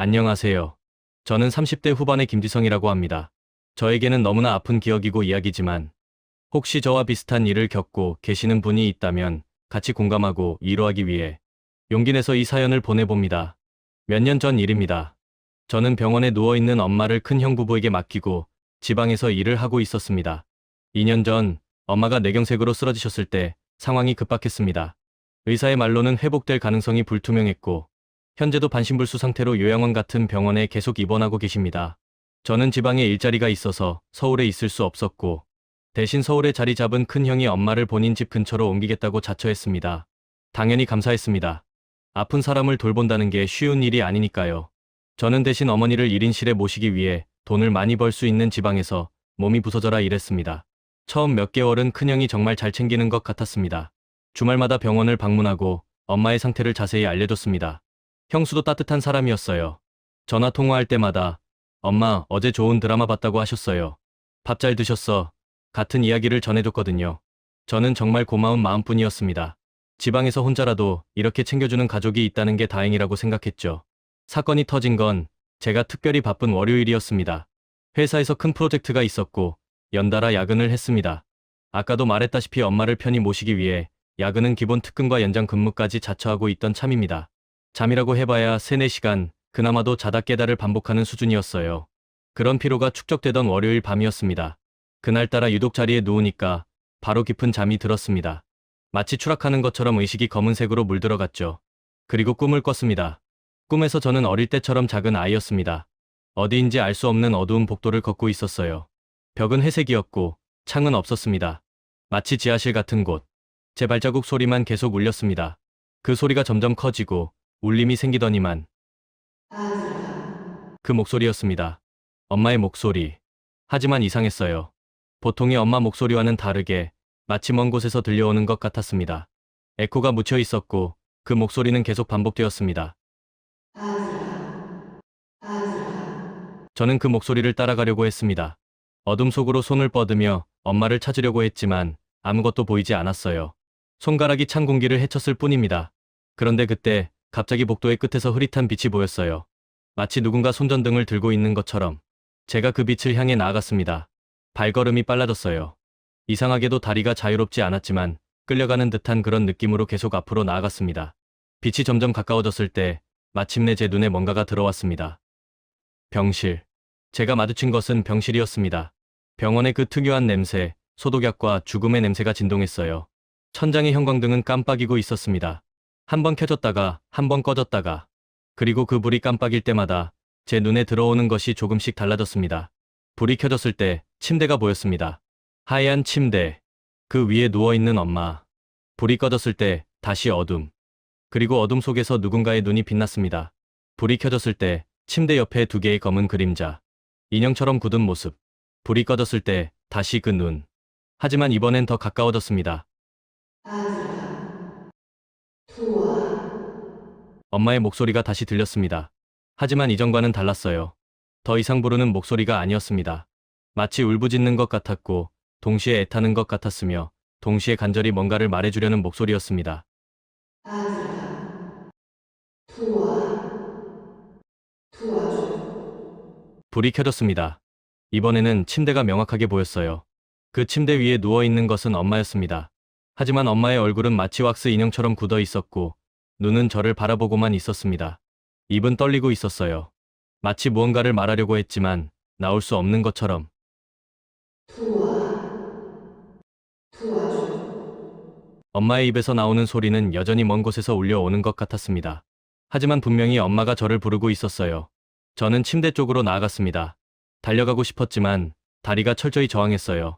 안녕하세요. 저는 30대 후반의 김지성이라고 합니다. 저에게는 너무나 아픈 기억이고 이야기지만 혹시 저와 비슷한 일을 겪고 계시는 분이 있다면 같이 공감하고 위로하기 위해 용기 내서 이 사연을 보내봅니다. 몇 년 전 일입니다. 저는 병원에 누워있는 엄마를 큰형 부부에게 맡기고 지방에서 일을 하고 있었습니다. 2년 전 엄마가 뇌경색으로 쓰러지셨을 때 상황이 급박했습니다. 의사의 말로는 회복될 가능성이 불투명했고 현재도 반신불수 상태로 요양원 같은 병원에 계속 입원하고 계십니다. 저는 지방에 일자리가 있어서 서울에 있을 수 없었고 대신 서울에 자리 잡은 큰형이 엄마를 본인 집 근처로 옮기겠다고 자처했습니다. 당연히 감사했습니다. 아픈 사람을 돌본다는 게 쉬운 일이 아니니까요. 저는 대신 어머니를 1인실에 모시기 위해 돈을 많이 벌 수 있는 지방에서 몸이 부서져라 일했습니다. 처음 몇 개월은 큰형이 정말 잘 챙기는 것 같았습니다. 주말마다 병원을 방문하고 엄마의 상태를 자세히 알려줬습니다. 형수도 따뜻한 사람이었어요. 전화 통화할 때마다 엄마 어제 좋은 드라마 봤다고 하셨어요. 밥 잘 드셨어. 같은 이야기를 전해줬거든요. 저는 정말 고마운 마음뿐이었습니다. 지방에서 혼자라도 이렇게 챙겨주는 가족이 있다는 게 다행이라고 생각했죠. 사건이 터진 건 제가 특별히 바쁜 월요일이었습니다. 회사에서 큰 프로젝트가 있었고 연달아 야근을 했습니다. 아까도 말했다시피 엄마를 편히 모시기 위해 야근은 기본 특근과 연장 근무까지 자처하고 있던 참입니다. 잠이라고 해봐야 3, 4시간, 그나마도 자다 깨다를 반복하는 수준이었어요. 그런 피로가 축적되던 월요일 밤이었습니다. 그날따라 유독 자리에 누우니까 바로 깊은 잠이 들었습니다. 마치 추락하는 것처럼 의식이 검은색으로 물들어갔죠. 그리고 꿈을 꿨습니다. 꿈에서 저는 어릴 때처럼 작은 아이였습니다. 어디인지 알 수 없는 어두운 복도를 걷고 있었어요. 벽은 회색이었고 창은 없었습니다. 마치 지하실 같은 곳. 제 발자국 소리만 계속 울렸습니다. 그 소리가 점점 커지고 울림이 생기더니만 그 목소리였습니다. 엄마의 목소리. 하지만 이상했어요. 보통의 엄마 목소리와는 다르게 마치 먼 곳에서 들려오는 것 같았습니다. 에코가 묻혀 있었고 그 목소리는 계속 반복되었습니다. 저는 그 목소리를 따라가려고 했습니다. 어둠 속으로 손을 뻗으며 엄마를 찾으려고 했지만 아무것도 보이지 않았어요. 손가락이 찬 공기를 헤쳤을 뿐입니다. 그런데 그때 갑자기 복도의 끝에서 흐릿한 빛이 보였어요. 마치 누군가 손전등을 들고 있는 것처럼. 제가 그 빛을 향해 나아갔습니다. 발걸음이 빨라졌어요. 이상하게도 다리가 자유롭지 않았지만 끌려가는 듯한 그런 느낌으로 계속 앞으로 나아갔습니다. 빛이 점점 가까워졌을 때 마침내 제 눈에 뭔가가 들어왔습니다. 병실. 제가 마주친 것은 병실이었습니다. 병원의 그 특유한 냄새, 소독약과 죽음의 냄새가 진동했어요. 천장의 형광등은 깜빡이고 있었습니다. 한 번 켜졌다가 한 번 꺼졌다가 그리고 그 불이 깜빡일 때마다 제 눈에 들어오는 것이 조금씩 달라졌습니다. 불이 켜졌을 때 침대가 보였습니다. 하얀 침대. 그 위에 누워있는 엄마. 불이 꺼졌을 때 다시 어둠. 그리고 어둠 속에서 누군가의 눈이 빛났습니다. 불이 켜졌을 때 침대 옆에 2개의 검은 그림자. 인형처럼 굳은 모습. 불이 꺼졌을 때 다시 그 눈. 하지만 이번엔 더 가까워졌습니다. 엄마의 목소리가 다시 들렸습니다. 하지만 이전과는 달랐어요. 더 이상 부르는 목소리가 아니었습니다. 마치 울부짖는 것 같았고 동시에 애타는 것 같았으며 동시에 간절히 뭔가를 말해주려는 목소리였습니다. 불이 켜졌습니다. 이번에는 침대가 명확하게 보였어요. 그 침대 위에 누워있는 것은 엄마였습니다. 하지만 엄마의 얼굴은 마치 왁스 인형처럼 굳어 있었고 눈은 저를 바라보고만 있었습니다. 입은 떨리고 있었어요. 마치 무언가를 말하려고 했지만 나올 수 없는 것처럼. 엄마의 입에서 나오는 소리는 여전히 먼 곳에서 울려오는 것 같았습니다. 하지만 분명히 엄마가 저를 부르고 있었어요. 저는 침대 쪽으로 나아갔습니다. 달려가고 싶었지만 다리가 철저히 저항했어요.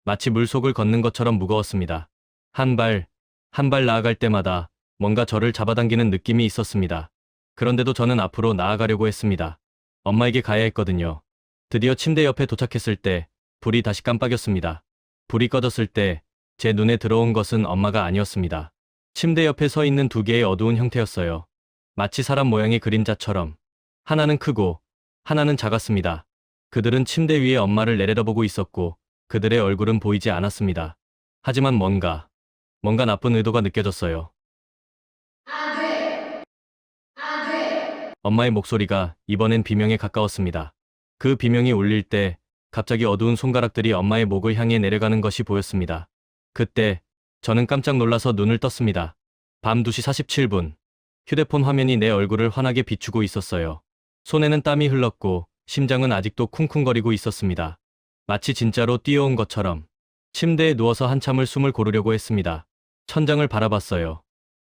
마치 물속을 걷는 것처럼 무거웠습니다. 한 발, 한 발 나아갈 때마다 뭔가 저를 잡아당기는 느낌이 있었습니다. 그런데도 저는 앞으로 나아가려고 했습니다. 엄마에게 가야 했거든요. 드디어 침대 옆에 도착했을 때 불이 다시 깜빡였습니다. 불이 꺼졌을 때 제 눈에 들어온 것은 엄마가 아니었습니다. 침대 옆에 서 있는 2개의 어두운 형태였어요. 마치 사람 모양의 그림자처럼. 하나는 크고 하나는 작았습니다. 그들은 침대 위에 엄마를 내려다보고 있었고 그들의 얼굴은 보이지 않았습니다. 하지만 뭔가 나쁜 의도가 느껴졌어요. 엄마의 목소리가 이번엔 비명에 가까웠습니다. 그 비명이 울릴 때 갑자기 어두운 손가락들이 엄마의 목을 향해 내려가는 것이 보였습니다. 그때 저는 깜짝 놀라서 눈을 떴습니다. 밤 2시 47분. 휴대폰 화면이 내 얼굴을 환하게 비추고 있었어요. 손에는 땀이 흘렀고 심장은 아직도 쿵쿵거리고 있었습니다. 마치 진짜로 뛰어온 것처럼 침대에 누워서 한참을 숨을 고르려고 했습니다. 천장을 바라봤어요.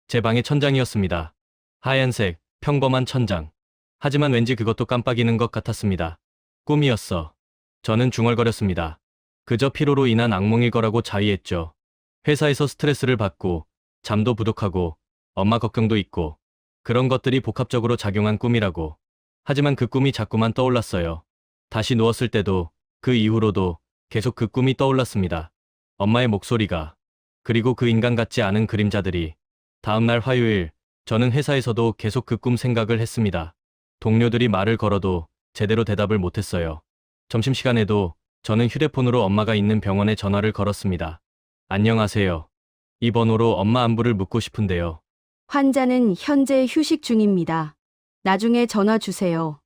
제 방의 천장이었습니다. 하얀색, 평범한 천장. 하지만 왠지 그것도 깜빡이는 것 같았습니다. 꿈이었어. 저는 중얼거렸습니다. 그저 피로로 인한 악몽일 거라고 자위했죠. 회사에서 스트레스를 받고, 잠도 부족하고, 엄마 걱정도 있고, 그런 것들이 복합적으로 작용한 꿈이라고. 하지만 그 꿈이 자꾸만 떠올랐어요. 다시 누웠을 때도, 그 이후로도 계속 그 꿈이 떠올랐습니다. 엄마의 목소리가, 그리고 그 인간 같지 않은 그림자들이. 다음날 화요일, 저는 회사에서도 계속 그 꿈 생각을 했습니다. 동료들이 말을 걸어도 제대로 대답을 못했어요. 점심시간에도 저는 휴대폰으로 엄마가 있는 병원에 전화를 걸었습니다. 안녕하세요. 이 번호로 엄마 안부를 묻고 싶은데요. 환자는 현재 휴식 중입니다. 나중에 전화 주세요.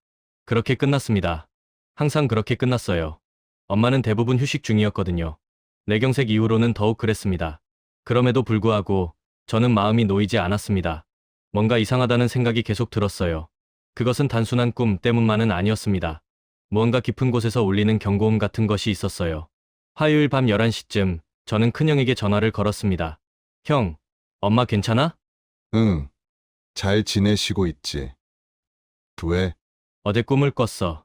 그렇게 끝났습니다. 항상 그렇게 끝났어요. 엄마는 대부분 휴식 중이었거든요. 뇌경색 이후로는 더욱 그랬습니다. 그럼에도 불구하고 저는 마음이 놓이지 않았습니다. 뭔가 이상하다는 생각이 계속 들었어요. 그것은 단순한 꿈 때문만은 아니었습니다. 무언가 깊은 곳에서 울리는 경고음 같은 것이 있었어요. 화요일 밤 11시쯤 저는 큰형에게 전화를 걸었습니다. 형, 엄마 괜찮아? 응, 잘 지내시고 있지. 왜? 어제 꿈을 꿨어.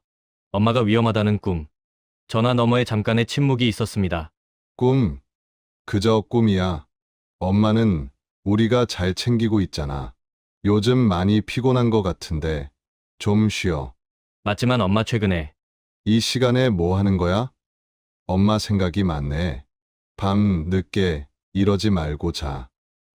엄마가 위험하다는 꿈. 전화 너머에 잠깐의 침묵이 있었습니다. 꿈. 그저 꿈이야. 엄마는 우리가 잘 챙기고 있잖아. 요즘 많이 피곤한 것 같은데 좀 쉬어. 맞지만 엄마 최근에 이 시간에 뭐 하는 거야? 엄마 생각이 많네. 밤 늦게 이러지 말고 자.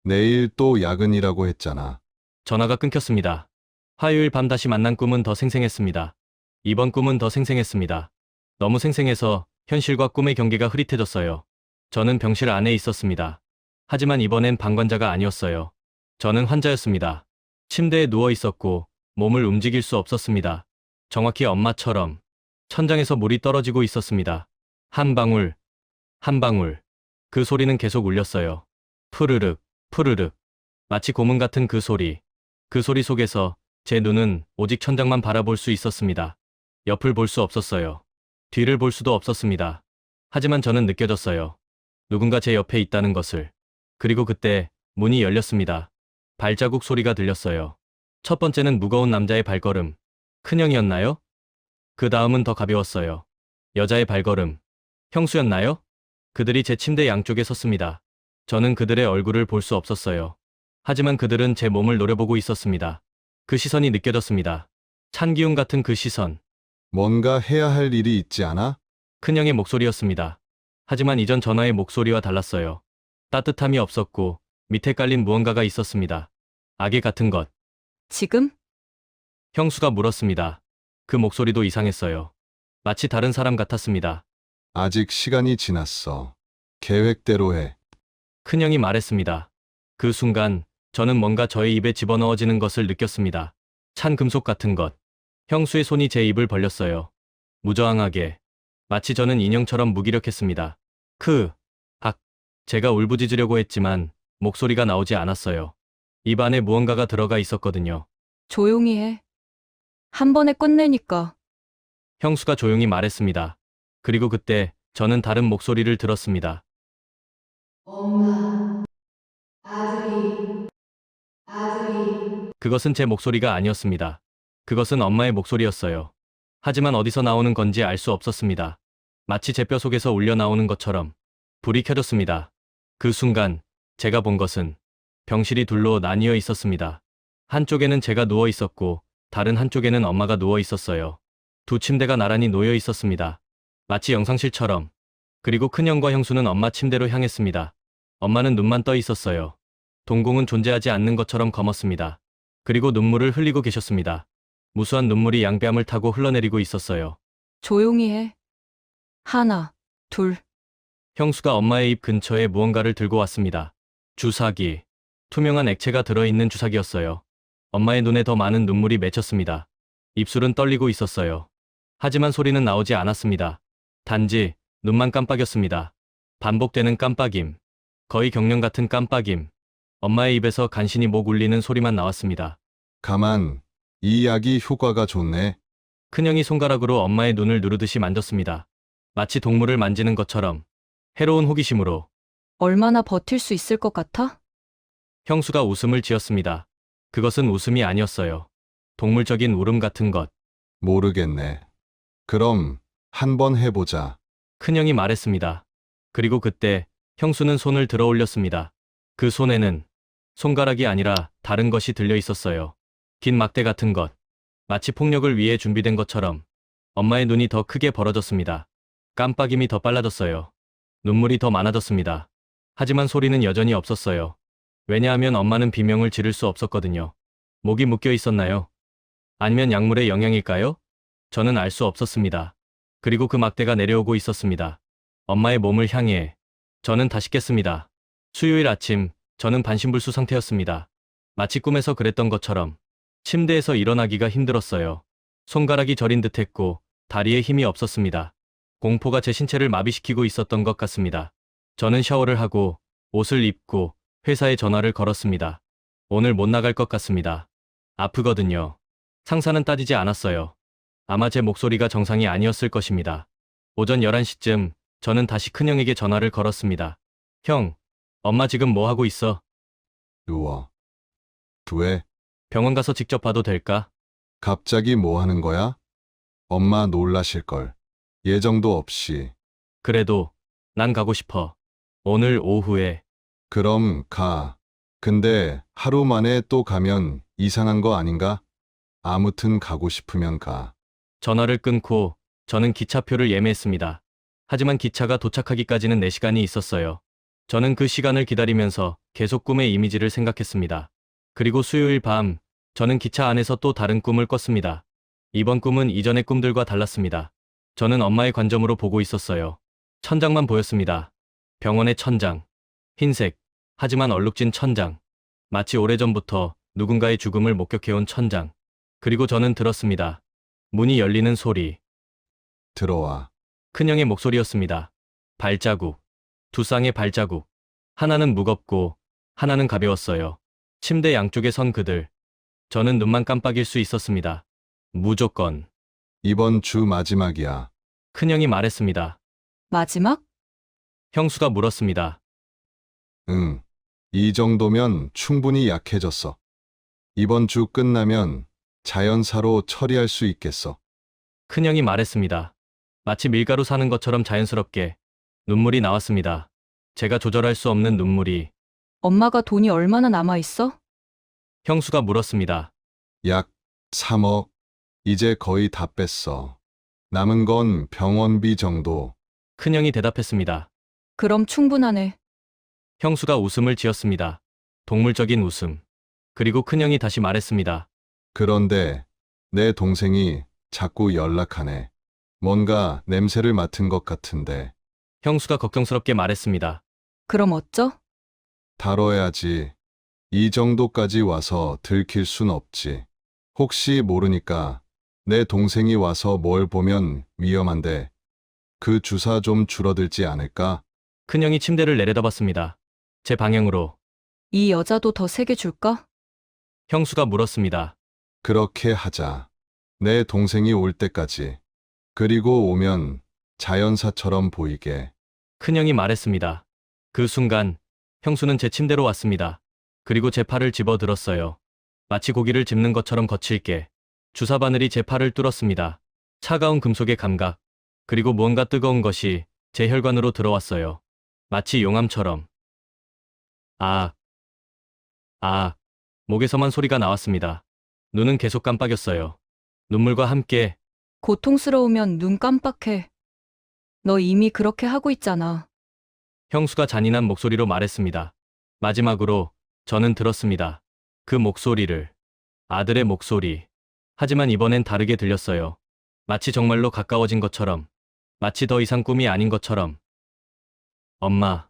내일 또 야근이라고 했잖아. 전화가 끊겼습니다. 화요일 밤 다시 만난 꿈은 더 생생했습니다. 이번 꿈은 더 생생했습니다. 너무 생생해서 현실과 꿈의 경계가 흐릿해졌어요. 저는 병실 안에 있었습니다. 하지만 이번엔 방관자가 아니었어요. 저는 환자였습니다. 침대에 누워 있었고 몸을 움직일 수 없었습니다. 정확히 엄마처럼 천장에서 물이 떨어지고 있었습니다. 한 방울, 한 방울. 그 소리는 계속 울렸어요. 푸르륵, 푸르륵. 마치 고문 같은 그 소리. 그 소리 속에서 제 눈은 오직 천장만 바라볼 수 있었습니다. 옆을 볼 수 없었어요. 뒤를 볼 수도 없었습니다. 하지만 저는 느껴졌어요. 누군가 제 옆에 있다는 것을. 그리고 그때 문이 열렸습니다. 발자국 소리가 들렸어요. 첫 번째는 무거운 남자의 발걸음. 큰형이었나요? 그 다음은 더 가벼웠어요. 여자의 발걸음. 형수였나요? 그들이 제 침대 양쪽에 섰습니다. 저는 그들의 얼굴을 볼 수 없었어요. 하지만 그들은 제 몸을 노려보고 있었습니다. 그 시선이 느껴졌습니다. 찬 기운 같은 그 시선. 뭔가 해야 할 일이 있지 않아? 큰형의 목소리였습니다. 하지만 이전 전화의 목소리와 달랐어요. 따뜻함이 없었고 밑에 깔린 무언가가 있었습니다. 악의 같은 것. 지금? 형수가 물었습니다. 그 목소리도 이상했어요. 마치 다른 사람 같았습니다. 아직 시간이 지났어. 계획대로 해. 큰형이 말했습니다. 그 순간 저는 뭔가 저의 입에 집어넣어지는 것을 느꼈습니다. 찬 금속 같은 것. 형수의 손이 제 입을 벌렸어요. 무저항하게. 마치 저는 인형처럼 무기력했습니다. 제가 울부짖으려고 했지만 목소리가 나오지 않았어요. 입 안에 무언가가 들어가 있었거든요. 조용히 해. 한 번에 끝내니까. 형수가 조용히 말했습니다. 그리고 그때 저는 다른 목소리를 들었습니다. 엄마, 아들이, 그것은 제 목소리가 아니었습니다. 그것은 엄마의 목소리였어요. 하지만 어디서 나오는 건지 알 수 없었습니다. 마치 제 뼈 속에서 울려 나오는 것처럼. 불이 켜졌습니다. 그 순간 제가 본 것은 병실이 둘로 나뉘어 있었습니다. 한쪽에는 제가 누워 있었고 다른 한쪽에는 엄마가 누워 있었어요. 두 침대가 나란히 놓여 있었습니다. 마치 영상실처럼. 그리고 큰형과 형수는 엄마 침대로 향했습니다. 엄마는 눈만 떠 있었어요. 동공은 존재하지 않는 것처럼 검었습니다. 그리고 눈물을 흘리고 계셨습니다. 무수한 눈물이 양뺨을 타고 흘러내리고 있었어요. 조용히 해. 하나, 둘. 형수가 엄마의 입 근처에 무언가를 들고 왔습니다. 주사기. 투명한 액체가 들어있는 주사기였어요. 엄마의 눈에 더 많은 눈물이 맺혔습니다. 입술은 떨리고 있었어요. 하지만 소리는 나오지 않았습니다. 단지 눈만 깜빡였습니다. 반복되는 깜빡임. 거의 경련 같은 깜빡임. 엄마의 입에서 간신히 목 울리는 소리만 나왔습니다. 가만, 이 약이 효과가 좋네. 큰형이 손가락으로 엄마의 눈을 누르듯이 만졌습니다. 마치 동물을 만지는 것처럼 해로운 호기심으로. 얼마나 버틸 수 있을 것 같아? 형수가 웃음을 지었습니다. 그것은 웃음이 아니었어요. 동물적인 울음 같은 것. 모르겠네. 그럼 한번 해보자. 큰형이 말했습니다. 그리고 그때 형수는 손을 들어 올렸습니다. 그 손에는 손가락이 아니라 다른 것이 들려 있었어요. 긴 막대 같은 것. 마치 폭력을 위해 준비된 것처럼. 엄마의 눈이 더 크게 벌어졌습니다. 깜빡임이 더 빨라졌어요. 눈물이 더 많아졌습니다. 하지만 소리는 여전히 없었어요. 왜냐하면 엄마는 비명을 지를 수 없었거든요. 목이 묶여 있었나요? 아니면 약물의 영향일까요? 저는 알 수 없었습니다. 그리고 그 막대가 내려오고 있었습니다. 엄마의 몸을 향해. 저는 다시 깼습니다. 수요일 아침, 저는 반신불수 상태였습니다. 마치 꿈에서 그랬던 것처럼. 침대에서 일어나기가 힘들었어요. 손가락이 저린 듯했고 다리에 힘이 없었습니다. 공포가 제 신체를 마비시키고 있었던 것 같습니다. 저는 샤워를 하고 옷을 입고 회사에 전화를 걸었습니다. 오늘 못 나갈 것 같습니다. 아프거든요. 상사는 따지지 않았어요. 아마 제 목소리가 정상이 아니었을 것입니다. 오전 11시쯤 저는 다시 큰형에게 전화를 걸었습니다. 형, 엄마 지금 뭐 하고 있어? 누워. 왜? 병원 가서 직접 봐도 될까? 갑자기 뭐 하는 거야? 엄마 놀라실걸. 예정도 없이. 그래도 난 가고 싶어. 오늘 오후에. 그럼 가. 근데 하루 만에 또 가면 이상한 거 아닌가? 아무튼 가고 싶으면 가. 전화를 끊고 저는 기차표를 예매했습니다. 하지만 기차가 도착하기까지는 4시간이 있었어요. 저는 그 시간을 기다리면서 계속 꿈의 이미지를 생각했습니다. 그리고 수요일 밤, 저는 기차 안에서 또 다른 꿈을 꿨습니다. 이번 꿈은 이전의 꿈들과 달랐습니다. 저는 엄마의 관점으로 보고 있었어요. 천장만 보였습니다. 병원의 천장. 흰색, 하지만 얼룩진 천장. 마치 오래전부터 누군가의 죽음을 목격해온 천장. 그리고 저는 들었습니다. 문이 열리는 소리. 들어와. 큰형의 목소리였습니다. 발자국. 두 쌍의 발자국. 하나는 무겁고 하나는 가벼웠어요. 침대 양쪽에 선 그들. 저는 눈만 깜빡일 수 있었습니다. 무조건. 이번 주 마지막이야. 큰형이 말했습니다. 마지막? 형수가 물었습니다. 응. 이 정도면 충분히 약해졌어. 이번 주 끝나면 자연사로 처리할 수 있겠어. 큰형이 말했습니다. 마치 밀가루 사는 것처럼 자연스럽게. 눈물이 나왔습니다. 제가 조절할 수 없는 눈물이. 엄마가 돈이 얼마나 남아있어? 형수가 물었습니다. 약 3억. 이제 거의 다 뺐어. 남은 건 병원비 정도. 큰형이 대답했습니다. 그럼 충분하네. 형수가 웃음을 지었습니다. 동물적인 웃음. 그리고 큰형이 다시 말했습니다. 그런데 내 동생이 자꾸 연락하네. 뭔가 냄새를 맡은 것 같은데. 형수가 걱정스럽게 말했습니다. 그럼 어쩌? 다뤄야지. 이 정도까지 와서 들킬 순 없지. 혹시 모르니까 내 동생이 와서 뭘 보면 위험한데 그 주사 좀 줄어들지 않을까? 큰형이 침대를 내려다봤습니다. 제 방향으로. 이 여자도 더 세게 줄까? 형수가 물었습니다. 그렇게 하자. 내 동생이 올 때까지. 그리고 오면 자연사처럼 보이게. 큰형이 말했습니다. 그 순간 형수는 제 침대로 왔습니다. 그리고 제 팔을 집어들었어요. 마치 고기를 집는 것처럼 거칠게. 주사 바늘이 제 팔을 뚫었습니다. 차가운 금속의 감각. 그리고 무언가 뜨거운 것이 제 혈관으로 들어왔어요. 마치 용암처럼. 아, 목에서만 소리가 나왔습니다. 눈은 계속 깜빡였어요. 눈물과 함께. 고통스러우면 눈 깜빡해. 너 이미 그렇게 하고 있잖아. 형수가 잔인한 목소리로 말했습니다. 마지막으로 저는 들었습니다. 그 목소리를. 아들의 목소리. 하지만 이번엔 다르게 들렸어요. 마치 정말로 가까워진 것처럼. 마치 더 이상 꿈이 아닌 것처럼. 엄마.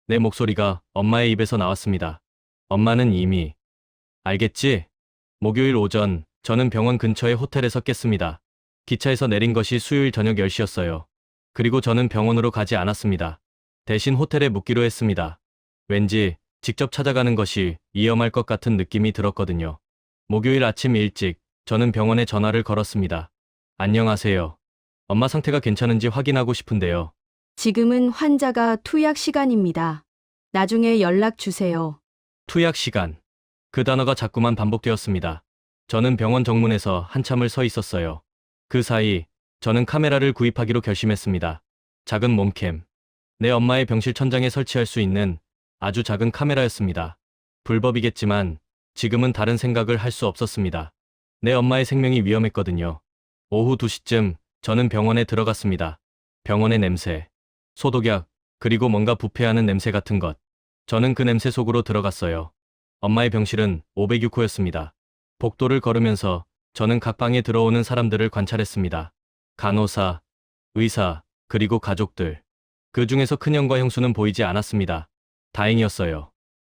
내 목소리가 엄마의 입에서 나왔습니다. 엄마는 이미. 알겠지? 목요일 오전, 저는 병원 근처의 호텔에서 깼습니다. 기차에서 내린 것이 수요일 저녁 10시였어요. 그리고 저는 병원으로 가지 않았습니다. 대신 호텔에 묵기로 했습니다. 왠지 직접 찾아가는 것이 위험할 것 같은 느낌이 들었거든요. 목요일 아침 일찍, 저는 병원에 전화를 걸었습니다. 안녕하세요. 엄마 상태가 괜찮은지 확인하고 싶은데요. 지금은 환자가 투약 시간입니다. 나중에 연락 주세요. 투약 시간. 그 단어가 자꾸만 반복되었습니다. 저는 병원 정문에서 한참을 서 있었어요. 그 사이, 저는 카메라를 구입하기로 결심했습니다. 작은 몸캠. 내 엄마의 병실 천장에 설치할 수 있는 아주 작은 카메라였습니다. 불법이겠지만 지금은 다른 생각을 할 수 없었습니다. 내 엄마의 생명이 위험했거든요. 오후 2시쯤 저는 병원에 들어갔습니다. 병원의 냄새, 소독약, 그리고 뭔가 부패하는 냄새 같은 것. 저는 그 냄새 속으로 들어갔어요. 엄마의 병실은 506호였습니다. 복도를 걸으면서 저는 각 방에 들어오는 사람들을 관찰했습니다. 간호사, 의사, 그리고 가족들. 그 중에서 큰형과 형수는 보이지 않았습니다. 다행이었어요.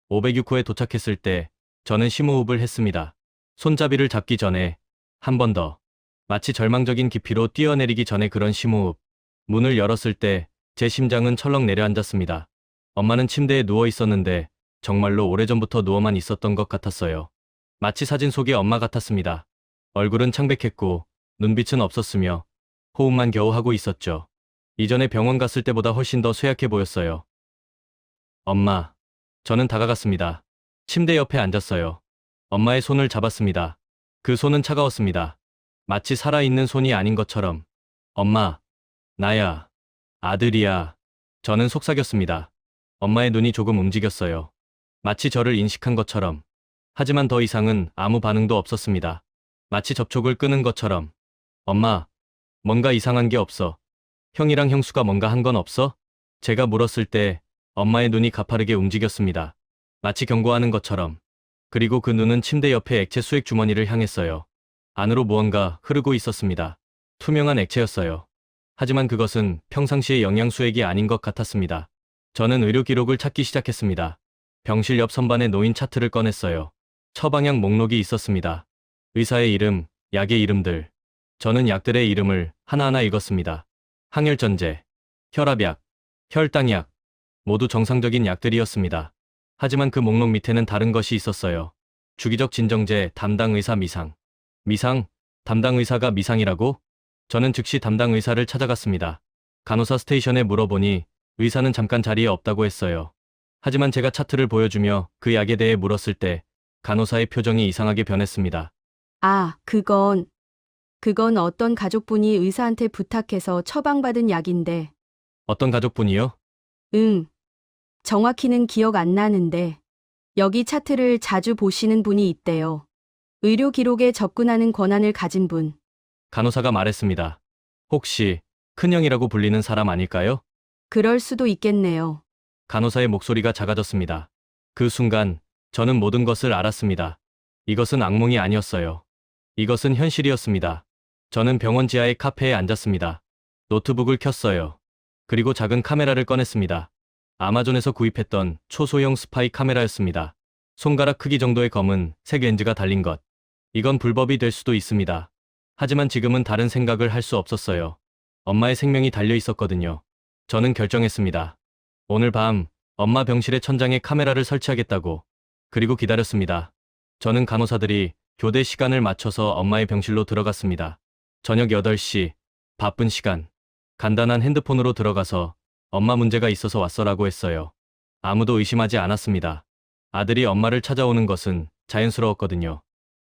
506호에 도착했을 때 저는 심호흡을 했습니다. 손잡이를 잡기 전에 한 번 더. 마치 절망적인 깊이로 뛰어내리기 전에 그런 심호흡. 문을 열었을 때 제 심장은 철렁 내려앉았습니다. 엄마는 침대에 누워 있었는데 정말로 오래전부터 누워만 있었던 것 같았어요. 마치 사진 속의 엄마 같았습니다. 얼굴은 창백했고 눈빛은 없었으며 호흡만 겨우 하고 있었죠. 이전에 병원 갔을 때보다 훨씬 더 쇠약해 보였어요. 엄마. 저는 다가갔습니다. 침대 옆에 앉았어요. 엄마의 손을 잡았습니다. 그 손은 차가웠습니다. 마치 살아있는 손이 아닌 것처럼. 엄마. 나야. 아들이야. 저는 속삭였습니다. 엄마의 눈이 조금 움직였어요. 마치 저를 인식한 것처럼. 하지만 더 이상은 아무 반응도 없었습니다. 마치 접촉을 끊은 것처럼. 엄마. 뭔가 이상한 게 없어. 형이랑 형수가 뭔가 한 건 없어? 제가 물었을 때 엄마의 눈이 가파르게 움직였습니다. 마치 경고하는 것처럼. 그리고 그 눈은 침대 옆에 액체 수액 주머니를 향했어요. 안으로 무언가 흐르고 있었습니다. 투명한 액체였어요. 하지만 그것은 평상시의 영양수액이 아닌 것 같았습니다. 저는 의료 기록을 찾기 시작했습니다. 병실 옆 선반에 놓인 차트를 꺼냈어요. 처방약 목록이 있었습니다. 의사의 이름, 약의 이름들. 저는 약들의 이름을 하나하나 읽었습니다. 항혈전제, 혈압약, 혈당약, 모두 정상적인 약들이었습니다. 하지만 그 목록 밑에는 다른 것이 있었어요. 주기적 진정제 담당 의사 미상. 미상? 담당 의사가 미상이라고? 저는 즉시 담당 의사를 찾아갔습니다. 간호사 스테이션에 물어보니 의사는 잠깐 자리에 없다고 했어요. 하지만 제가 차트를 보여주며 그 약에 대해 물었을 때 간호사의 표정이 이상하게 변했습니다. 아, 그건 어떤 가족분이 의사한테 부탁해서 처방받은 약인데. 어떤 가족분이요? 응. 정확히는 기억 안 나는데. 여기 차트를 자주 보시는 분이 있대요. 의료 기록에 접근하는 권한을 가진 분. 간호사가 말했습니다. 혹시 큰형이라고 불리는 사람 아닐까요? 그럴 수도 있겠네요. 간호사의 목소리가 작아졌습니다. 그 순간 저는 모든 것을 알았습니다. 이것은 악몽이 아니었어요. 이것은 현실이었습니다. 저는 병원 지하의 카페에 앉았습니다. 노트북을 켰어요. 그리고 작은 카메라를 꺼냈습니다. 아마존에서 구입했던 초소형 스파이 카메라였습니다. 손가락 크기 정도의 검은 색 렌즈가 달린 것. 이건 불법이 될 수도 있습니다. 하지만 지금은 다른 생각을 할 수 없었어요. 엄마의 생명이 달려 있었거든요. 저는 결정했습니다. 오늘 밤 엄마 병실의 천장에 카메라를 설치하겠다고. 그리고 기다렸습니다. 저는 간호사들이 교대 시간을 맞춰서 엄마의 병실로 들어갔습니다. 저녁 8시, 바쁜 시간. 간단한 핸드폰으로 들어가서 엄마 문제가 있어서 왔어라고 했어요. 아무도 의심하지 않았습니다. 아들이 엄마를 찾아오는 것은 자연스러웠거든요.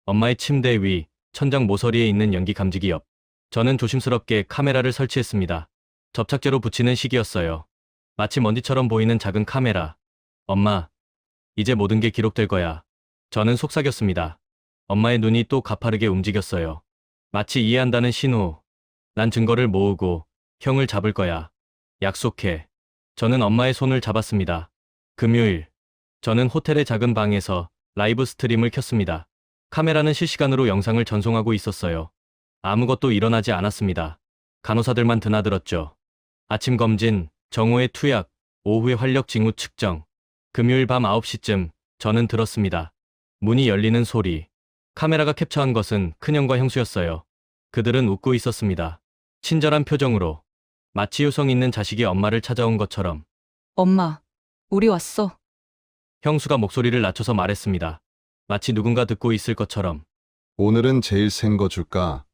엄마의 침대 위, 천장 모서리에 있는 연기 감지기 옆. 저는 조심스럽게 카메라를 설치했습니다. 접착제로 붙이는 식이었어요. 마치 먼지처럼 보이는 작은 카메라. 엄마, 이제 모든 게 기록될 거야. 저는 속삭였습니다. 엄마의 눈이 또 가파르게 움직였어요. 마치 이해한다는 신호. 난 증거를 모으고 형을 잡을 거야. 약속해. 저는 엄마의 손을 잡았습니다. 금요일. 저는 호텔의 작은 방에서 라이브 스트림을 켰습니다. 카메라는 실시간으로 영상을 전송하고 있었어요. 아무것도 일어나지 않았습니다. 간호사들만 드나들었죠. 아침 검진, 정오의 투약, 오후의 활력 징후 측정. 금요일 밤 9시쯤 저는 들었습니다. 문이 열리는 소리. 카메라가 캡처한 것은 큰형과 형수였어요. 그들은 웃고 있었습니다. 친절한 표정으로. 마치 효성 있는 자식이 엄마를 찾아온 것처럼. 엄마, 우리 왔어. 형수가 목소리를 낮춰서 말했습니다. 마치 누군가 듣고 있을 것처럼. 오늘은 제일 센 거 줄까?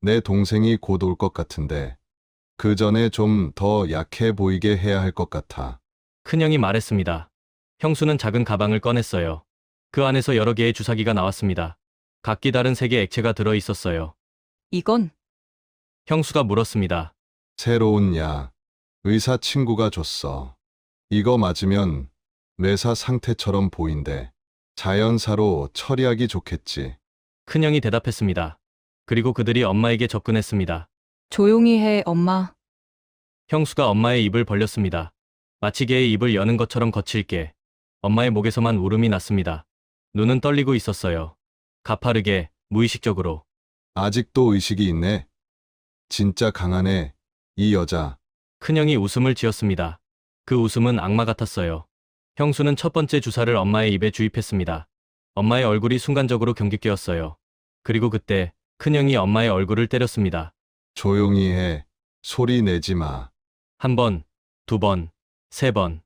내 동생이 곧 올 것 같은데. 그 전에 좀 더 약해 보이게 해야 할 것 같아. 큰형이 말했습니다. 형수는 작은 가방을 꺼냈어요. 그 안에서 여러 개의 주사기가 나왔습니다. 각기 다른 색의 액체가 들어 있었어요. 이건 형수가 물었습니다. 새로운 약. 의사 친구가 줬어. 이거 맞으면 뇌사 상태처럼 보인대. 자연사로 처리하기 좋겠지. 큰형이 대답했습니다. 그리고 그들이 엄마에게 접근했습니다. 조용히 해, 엄마. 형수가 엄마의 입을 벌렸습니다. 마치 개의 입을 여는 것처럼 거칠게. 엄마의 목에서만 울음이 났습니다. 눈은 떨리고 있었어요. 가파르게, 무의식적으로. 아직도 의식이 있네. 진짜 강하네. 이 여자. 큰형이 웃음을 지었습니다. 그 웃음은 악마 같았어요. 형수는 첫 번째 주사를 엄마의 입에 주입했습니다. 엄마의 얼굴이 순간적으로 경직되었어요. 그리고 그때 큰형이 엄마의 얼굴을 때렸습니다. 조용히 해. 소리 내지 마. 한 번, 두 번, 세 번.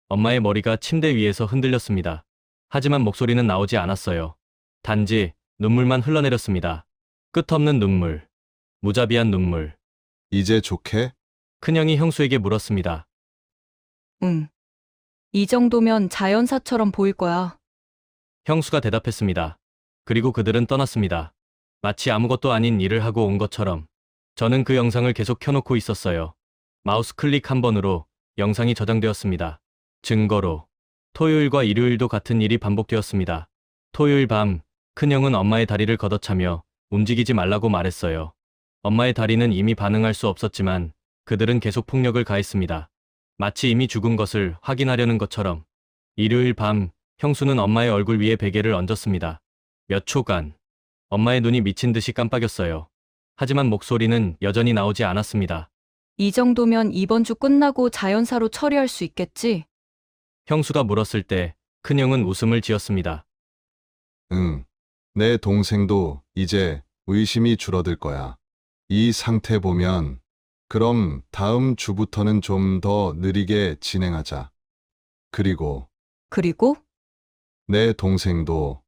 엄마의 머리가 침대 위에서 흔들렸습니다. 하지만 목소리는 나오지 않았어요. 단지 눈물만 흘러내렸습니다. 끝없는 눈물. 무자비한 눈물. 이제 좋게? 큰형이 형수에게 물었습니다. 응. 이 정도면 자연사처럼 보일 거야. 형수가 대답했습니다. 그리고 그들은 떠났습니다. 마치 아무것도 아닌 일을 하고 온 것처럼. 저는 그 영상을 계속 켜놓고 있었어요. 마우스 클릭 한 번으로 영상이 저장되었습니다. 증거로. 토요일과 일요일도 같은 일이 반복되었습니다. 토요일 밤, 큰형은 엄마의 다리를 걷어차며 움직이지 말라고 말했어요. 엄마의 다리는 이미 반응할 수 없었지만 그들은 계속 폭력을 가했습니다. 마치 이미 죽은 것을 확인하려는 것처럼. 일요일 밤, 형수는 엄마의 얼굴 위에 베개를 얹었습니다. 몇 초간, 엄마의 눈이 미친 듯이 깜빡였어요. 하지만 목소리는 여전히 나오지 않았습니다. 이 정도면 이번 주 끝나고 자연사로 처리할 수 있겠지? 형수가 물었을 때 큰형은 웃음을 지었습니다. 응. 내 동생도 이제 의심이 줄어들 거야. 이 상태 보면, 그럼 다음 주부터는 좀 더 느리게 진행하자. 그리고 그리고 내 동생도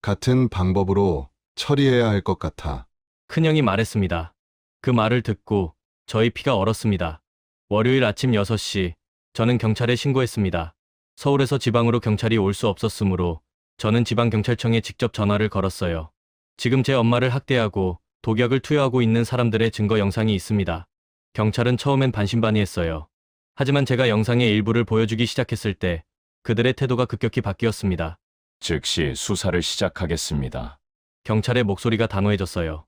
같은 방법으로 처리해야 할 것 같아. 큰형이 말했습니다. 그 말을 듣고 저희 피가 얼었습니다. 월요일 아침 6시, 저는 경찰에 신고했습니다. 서울에서 지방으로 경찰이 올 수 없었으므로 저는 지방경찰청에 직접 전화를 걸었어요. 지금 제 엄마를 학대하고 독약을 투여하고 있는 사람들의 증거 영상이 있습니다. 경찰은 처음엔 반신반의했어요. 하지만 제가 영상의 일부를 보여주기 시작했을 때 그들의 태도가 급격히 바뀌었습니다. 즉시 수사를 시작하겠습니다. 경찰의 목소리가 단호해졌어요.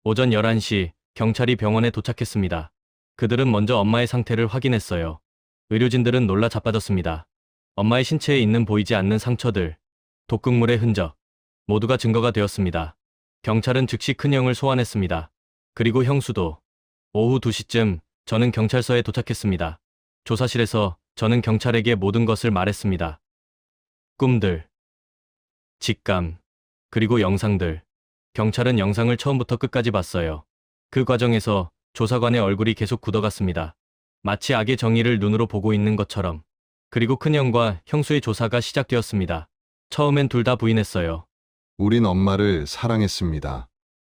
오전 11시 경찰이 병원에 도착했습니다. 그들은 먼저 엄마의 상태를 확인했어요. 의료진들은 놀라 자빠졌습니다. 엄마의 신체에 있는 보이지 않는 상처들, 독극물의 흔적, 모두가 증거가 되었습니다. 경찰은 즉시 큰형을 소환했습니다. 그리고 형수도. 오후 2시쯤 저는 경찰서에 도착했습니다. 조사실에서 저는 경찰에게 모든 것을 말했습니다. 꿈들, 직감, 그리고 영상들. 경찰은 영상을 처음부터 끝까지 봤어요. 그 과정에서 조사관의 얼굴이 계속 굳어갔습니다. 마치 악의 정의를 눈으로 보고 있는 것처럼. 그리고 큰형과 형수의 조사가 시작되었습니다. 처음엔 둘 다 부인했어요. 우린 엄마를 사랑했습니다.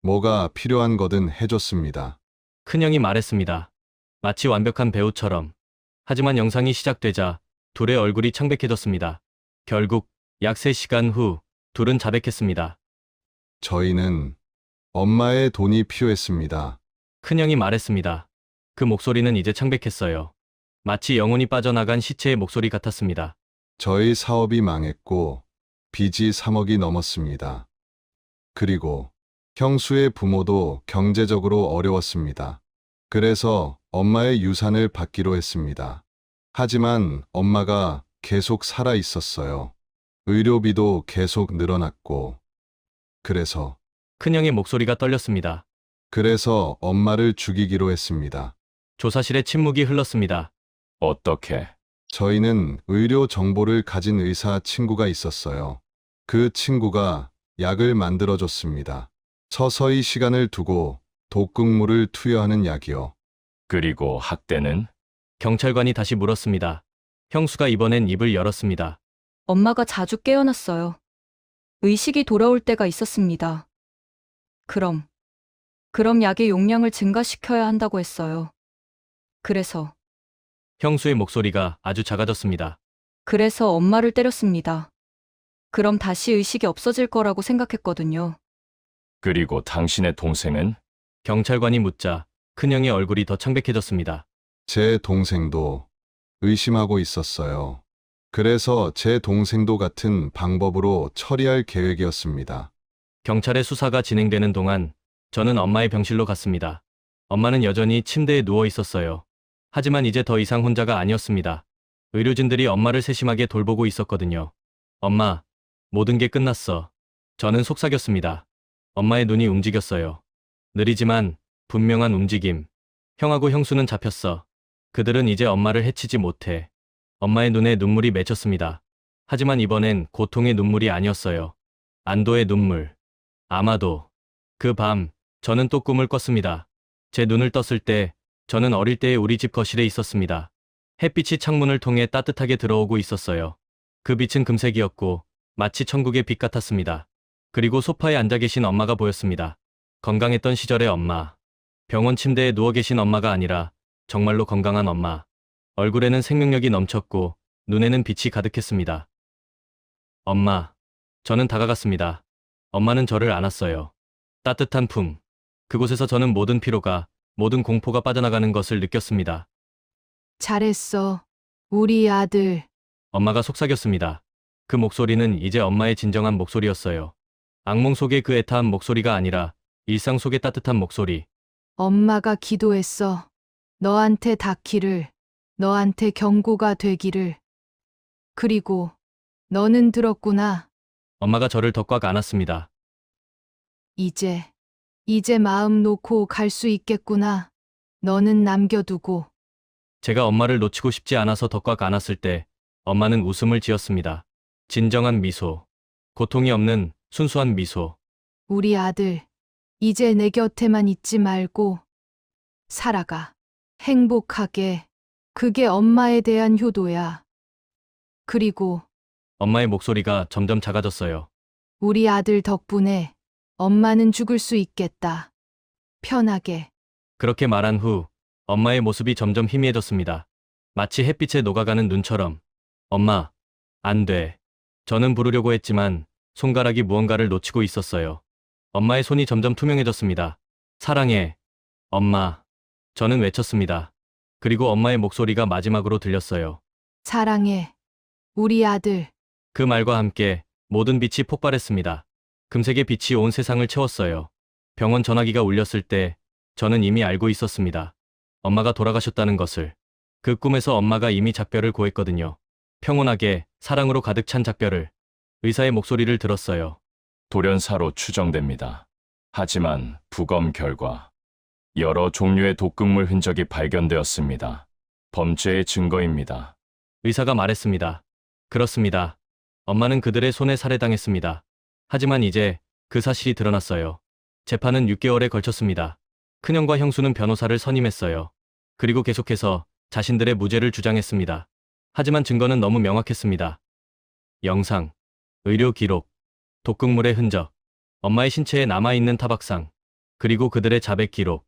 뭐가 필요한 거든 해줬습니다. 큰형이 말했습니다. 마치 완벽한 배우처럼. 하지만 영상이 시작되자 둘의 얼굴이 창백해졌습니다. 결국 약 3시간 후 둘은 자백했습니다. 저희는 엄마의 돈이 필요했습니다. 큰형이 말했습니다. 그 목소리는 이제 창백했어요. 마치 영혼이 빠져나간 시체의 목소리 같았습니다. 저희 사업이 망했고 빚이 3억이 넘었습니다. 그리고 형수의 부모도 경제적으로 어려웠습니다. 그래서 엄마의 유산을 받기로 했습니다. 하지만 엄마가 계속 살아 있었어요. 의료비도 계속 늘어났고. 그래서 큰형의 목소리가 떨렸습니다. 엄마를 죽이기로 했습니다. 조사실에 침묵이 흘렀습니다. 어떻게? 저희는 의료 정보를 가진 의사 친구가 있었어요. 그 친구가 약을 만들어줬습니다. 서서히 시간을 두고 독극물을 투여하는 약이요. 그리고 학대는? 경찰관이 다시 물었습니다. 형수가 이번엔 입을 열었습니다. 엄마가 자주 깨어났어요. 의식이 돌아올 때가 있었습니다. 그럼 약의 용량을 증가시켜야 한다고 했어요. 그래서 형수의 목소리가 아주 작아졌습니다. 엄마를 때렸습니다. 그럼 다시 의식이 없어질 거라고 생각했거든요. 그리고 당신의 동생은? 경찰관이 묻자 큰형의 얼굴이 더 창백해졌습니다. 제 동생도 의심하고 있었어요. 그래서 제 동생도 같은 방법으로 처리할 계획이었습니다. 경찰의 수사가 진행되는 동안 저는 엄마의 병실로 갔습니다. 엄마는 여전히 침대에 누워 있었어요. 하지만 이제 더 이상 혼자가 아니었습니다. 의료진들이 엄마를 세심하게 돌보고 있었거든요. 엄마, 모든 게 끝났어. 저는 속삭였습니다. 엄마의 눈이 움직였어요. 느리지만 분명한 움직임. 형하고 형수는 잡혔어. 그들은 이제 엄마를 해치지 못해. 엄마의 눈에 눈물이 맺혔습니다. 하지만 이번엔 고통의 눈물이 아니었어요. 안도의 눈물. 아마도 그 밤 저는 또 꿈을 꿨습니다. 제 눈을 떴을 때 저는 어릴 때의 우리 집 거실에 있었습니다. 햇빛이 창문을 통해 따뜻하게 들어오고 있었어요. 그 빛은 금색이었고 마치 천국의 빛 같았습니다. 그리고 소파에 앉아 계신 엄마가 보였습니다. 건강했던 시절의 엄마. 병원 침대에 누워 계신 엄마가 아니라 정말로 건강한 엄마. 얼굴에는 생명력이 넘쳤고 눈에는 빛이 가득했습니다. 엄마. 저는 다가갔습니다. 엄마는 저를 안았어요. 따뜻한 품. 그곳에서 저는 모든 피로가, 모든 공포가 빠져나가는 것을 느꼈습니다. 잘했어. 우리 아들. 엄마가 속삭였습니다. 그 목소리는 이제 엄마의 진정한 목소리였어요. 악몽 속의 그 애타한 목소리가 아니라 일상 속의 따뜻한 목소리. 엄마가 기도했어. 너한테 닿기를. 너한테 경고가 되기를. 그리고 너는 들었구나. 엄마가 저를 더 꽉 안았습니다. 이제 마음 놓고 갈 수 있겠구나. 너는 남겨두고. 제가 엄마를 놓치고 싶지 않아서 더 꽉 안았을 때 엄마는 웃음을 지었습니다. 진정한 미소. 고통이 없는 순수한 미소. 우리 아들. 이제 내 곁에만 있지 말고 살아가. 행복하게. 그게 엄마에 대한 효도야. 그리고 엄마의 목소리가 점점 작아졌어요. 우리 아들 덕분에 엄마는 죽을 수 있겠다. 편하게. 그렇게 말한 후 엄마의 모습이 점점 희미해졌습니다. 마치 햇빛에 녹아가는 눈처럼. 엄마, 안 돼. 저는 부르려고 했지만 손가락이 무언가를 놓치고 있었어요. 엄마의 손이 점점 투명해졌습니다. 사랑해. 엄마. 저는 외쳤습니다. 그리고 엄마의 목소리가 마지막으로 들렸어요. 사랑해. 우리 아들. 그 말과 함께 모든 빛이 폭발했습니다. 금색의 빛이 온 세상을 채웠어요. 병원 전화기가 울렸을 때 저는 이미 알고 있었습니다. 엄마가 돌아가셨다는 것을. 그 꿈에서 엄마가 이미 작별을 고했거든요. 평온하게 사랑으로 가득 찬 작별을. 의사의 목소리를 들었어요. 돌연사로 추정됩니다. 하지만 부검 결과 여러 종류의 독극물 흔적이 발견되었습니다. 범죄의 증거입니다. 의사가 말했습니다. 그렇습니다. 엄마는 그들의 손에 살해당했습니다. 하지만 이제 그 사실이 드러났어요. 재판은 6개월에 걸쳤습니다. 큰형과 형수는 변호사를 선임했어요. 그리고 계속해서 자신들의 무죄를 주장했습니다. 하지만 증거는 너무 명확했습니다. 영상, 의료 기록, 독극물의 흔적, 엄마의 신체에 남아있는 타박상, 그리고 그들의 자백 기록.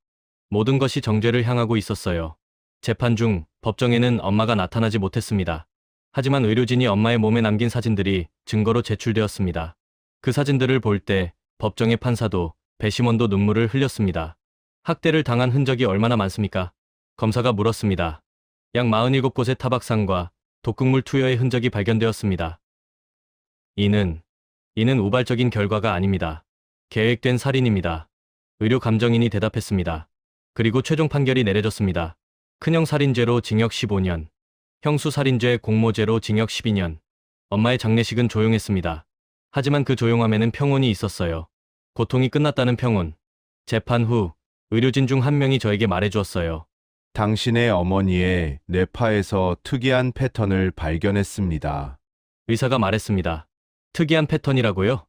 모든 것이 정죄를 향하고 있었어요. 재판 중 법정에는 엄마가 나타나지 못했습니다. 하지만 의료진이 엄마의 몸에 남긴 사진들이 증거로 제출되었습니다. 그 사진들을 볼 때 법정의 판사도 배심원도 눈물을 흘렸습니다. 학대를 당한 흔적이 얼마나 많습니까? 검사가 물었습니다. 약 47곳의 타박상과 독극물 투여의 흔적이 발견되었습니다. 이는 우발적인 결과가 아닙니다. 계획된 살인입니다. 의료 감정인이 대답했습니다. 그리고 최종 판결이 내려졌습니다. 큰형 살인죄로 징역 15년, 형수 살인죄 공모죄로 징역 12년. 엄마의 장례식은 조용했습니다. 하지만 그 조용함에는 평온이 있었어요. 고통이 끝났다는 평온. 재판 후 의료진 중 한 명이 저에게 말해주었어요. 당신의 어머니의 뇌파에서 특이한 패턴을 발견했습니다. 의사가 말했습니다. 특이한 패턴이라고요?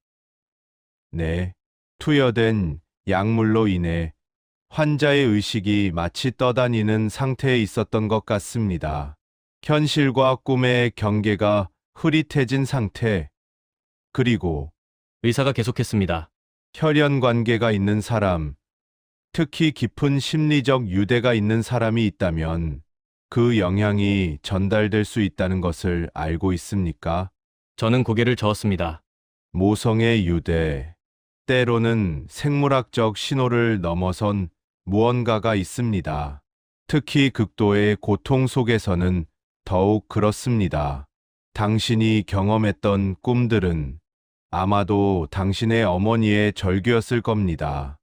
내 투여된 약물로 인해 환자의 의식이 마치 떠다니는 상태에 있었던 것 같습니다. 현실과 꿈의 경계가 흐릿해진 상태, 그리고 의사가 계속했습니다. 혈연 관계가 있는 사람, 특히 깊은 심리적 유대가 있는 사람이 있다면 그 영향이 전달될 수 있다는 것을 알고 있습니까? 저는 고개를 저었습니다. 모성의 유대, 때로는 생물학적 신호를 넘어선 무언가가 있습니다. 특히 극도의 고통 속에서는 더욱 그렇습니다. 당신이 경험했던 꿈들은 아마도 당신의 어머니의 절규였을 겁니다.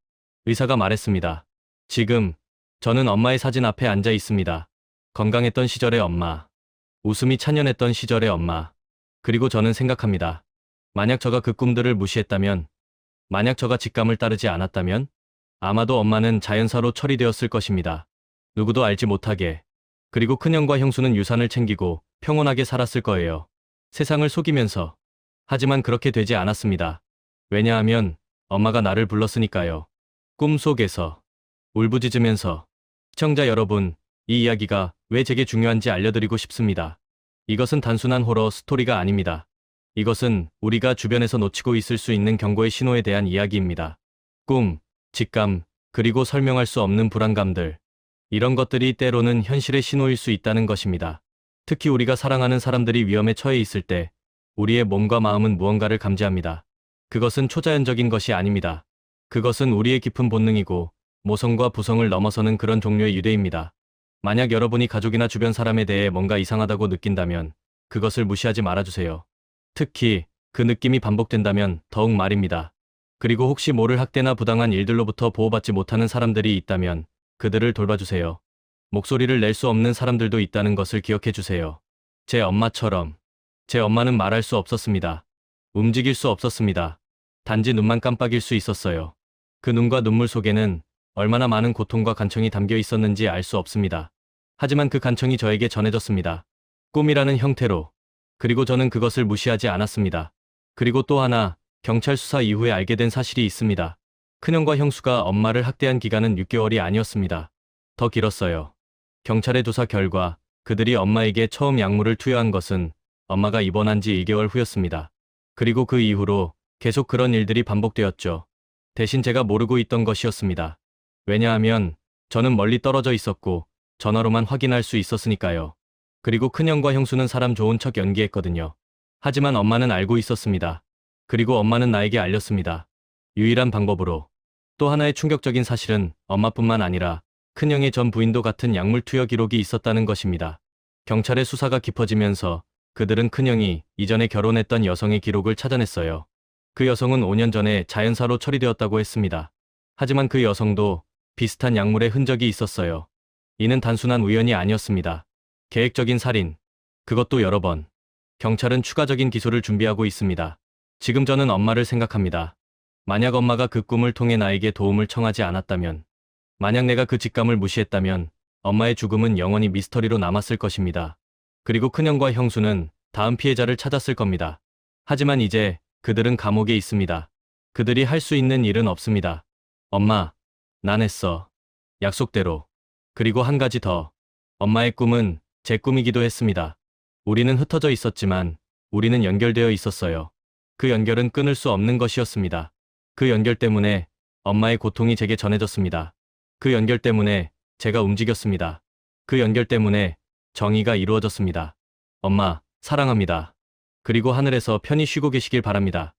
의사가 말했습니다. 지금 저는 엄마의 사진 앞에 앉아 있습니다. 건강했던 시절의 엄마, 웃음이 찬연했던 시절의 엄마. 그리고 저는 생각합니다. 만약 저가 그 꿈들을 무시했다면, 만약 저가 직감을 따르지 않았다면, 아마도 엄마는 자연사로 처리되었을 것입니다. 누구도 알지 못하게. 그리고 큰형과 형수는 유산을 챙기고 평온하게 살았을 거예요. 세상을 속이면서. 하지만 그렇게 되지 않았습니다. 왜냐하면 엄마가 나를 불렀으니까요. 꿈속에서, 울부짖으면서. 시청자 여러분, 이 이야기가 왜 제게 중요한지 알려드리고 싶습니다. 이것은 단순한 호러 스토리가 아닙니다. 이것은 우리가 주변에서 놓치고 있을 수 있는 경고의 신호에 대한 이야기입니다. 꿈, 직감, 그리고 설명할 수 없는 불안감들. 이런 것들이 때로는 현실의 신호일 수 있다는 것입니다. 특히 우리가 사랑하는 사람들이 위험에 처해 있을 때 우리의 몸과 마음은 무언가를 감지합니다. 그것은 초자연적인 것이 아닙니다. 그것은 우리의 깊은 본능이고 모성과 부성을 넘어서는 그런 종류의 유대입니다. 만약 여러분이 가족이나 주변 사람에 대해 뭔가 이상하다고 느낀다면 그것을 무시하지 말아주세요. 특히 그 느낌이 반복된다면 더욱 말입니다. 그리고 혹시 모를 학대나 부당한 일들로부터 보호받지 못하는 사람들이 있다면 그들을 돌봐주세요. 목소리를 낼 수 없는 사람들도 있다는 것을 기억해 주세요. 제 엄마처럼. 제 엄마는 말할 수 없었습니다. 움직일 수 없었습니다. 단지 눈만 깜빡일 수 있었어요. 그 눈과 눈물 속에는 얼마나 많은 고통과 간청이 담겨 있었는지 알 수 없습니다. 하지만 그 간청이 저에게 전해졌습니다. 꿈이라는 형태로. 그리고 저는 그것을 무시하지 않았습니다. 그리고 또 하나, 경찰 수사 이후에 알게 된 사실이 있습니다. 큰형과 형수가 엄마를 학대한 기간은 6개월이 아니었습니다. 더 길었어요. 경찰의 조사 결과 그들이 엄마에게 처음 약물을 투여한 것은 엄마가 입원한 지 1개월 후였습니다. 그리고 그 이후로 계속 그런 일들이 반복되었죠. 대신 제가 모르고 있던 것이었습니다. 왜냐하면 저는 멀리 떨어져 있었고 전화로만 확인할 수 있었으니까요. 그리고 큰형과 형수는 사람 좋은 척 연기했거든요. 하지만 엄마는 알고 있었습니다. 그리고 엄마는 나에게 알렸습니다. 유일한 방법으로. 또 하나의 충격적인 사실은 엄마뿐만 아니라 큰형의 전 부인도 같은 약물 투여 기록이 있었다는 것입니다. 경찰의 수사가 깊어지면서 그들은 큰형이 이전에 결혼했던 여성의 기록을 찾아냈어요. 그 여성은 5년 전에 자연사로 처리되었다고 했습니다. 하지만 그 여성도 비슷한 약물의 흔적이 있었어요. 이는 단순한 우연이 아니었습니다. 계획적인 살인. 그것도 여러 번. 경찰은 추가적인 기소를 준비하고 있습니다. 지금 저는 엄마를 생각합니다. 만약 엄마가 그 꿈을 통해 나에게 도움을 청하지 않았다면, 만약 내가 그 직감을 무시했다면 엄마의 죽음은 영원히 미스터리로 남았을 것입니다. 그리고 큰형과 형수는 다음 피해자를 찾았을 겁니다. 하지만 이제 그들은 감옥에 있습니다. 그들이 할 수 있는 일은 없습니다. 엄마, 난 했어. 약속대로. 그리고 한 가지 더. 엄마의 꿈은 제 꿈이기도 했습니다. 우리는 흩어져 있었지만 우리는 연결되어 있었어요. 그 연결은 끊을 수 없는 것이었습니다. 그 연결 때문에 엄마의 고통이 제게 전해졌습니다. 그 연결 때문에 제가 움직였습니다. 그 연결 때문에 정의가 이루어졌습니다. 엄마, 사랑합니다. 그리고 하늘에서 편히 쉬고 계시길 바랍니다.